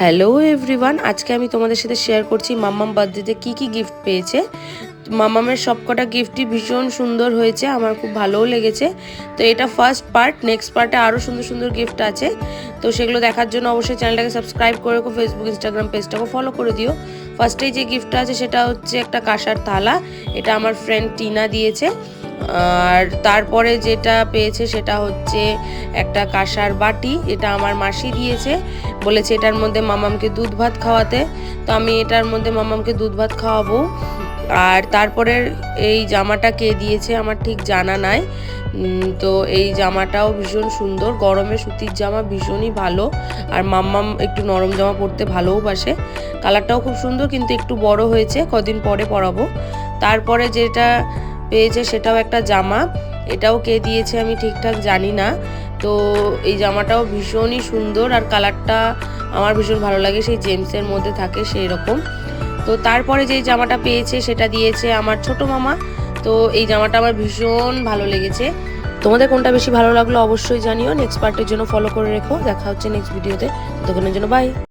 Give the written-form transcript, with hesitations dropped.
Hello everyone, আজকে আমি তোমাদের সাথে শেয়ার করছি মাম্মাম বার্থডেতে কি গিফট পেয়েছে। মাম্মামের সবকটা গিফটই ভীষণ সুন্দর হয়েছে, আমার খুব ভালোও লেগেছে। তো এটা ফার্স্ট পার্ট, নেক্সট পার্টে আরও সুন্দর সুন্দর গিফট আছে। তো সেগুলো দেখার জন্য অবশ্যই চ্যানেলটাকে সাবস্ক্রাইব করে রেখো, ফেসবুক ইনস্টাগ্রাম পেজটাকে ফলো করে দিও। ফার্স্টেই যে গিফটটা আছে সেটা হচ্ছে একটা কাঁসার থালা, এটা আমার ফ্রেন্ড টিনা দিয়েছে। আর তারপরে যেটা পেয়েছে সেটা হচ্ছে একটা কাঁসার বাটি, এটা আমার মাসি দিয়েছে, বলেছে এটার মধ্যে মামামকে দুধ ভাত খাওয়াতে। তো আমি এটার মধ্যে মামামকে দুধ ভাত খাওয়াবো। আর তারপরে এই জামাটা কে দিয়েছে আমার ঠিক জানা নাই। তো এই জামাটাও ভীষণ সুন্দর, গরমে সুতির জামা ভীষণই ভালো। আর মাম্মাম একটু নরম জামা পরতে ভালোওবাসে। কালারটাও খুব সুন্দর, কিন্তু একটু বড় হয়েছে, কদিন পরে পরাবো। তারপরে যেটা পেয়েছে সেটাও একটা জামা, এটাও কে দিয়েছে আমি ঠিকঠাক জানি না। তো এই জামাটাও ভীষণই সুন্দর, আর কালারটা আমার ভীষণ ভালো লাগে, সেই জেমসের মধ্যে থাকে সেই রকম। তো তারপরে যেই জামাটা পেয়েছে সেটা দিয়েছে আমার ছোট মামা। তো এই জামাটা আমার ভীষণ ভালো লেগেছে। তোমাদের কোনটা বেশি ভালো লাগলো অবশ্যই জানিও। নেক্সট পার্টের জন্য ফলো করে রেখো, দেখা হচ্ছে নেক্সট ভিডিওতে। ততক্ষণের জন্য বাই।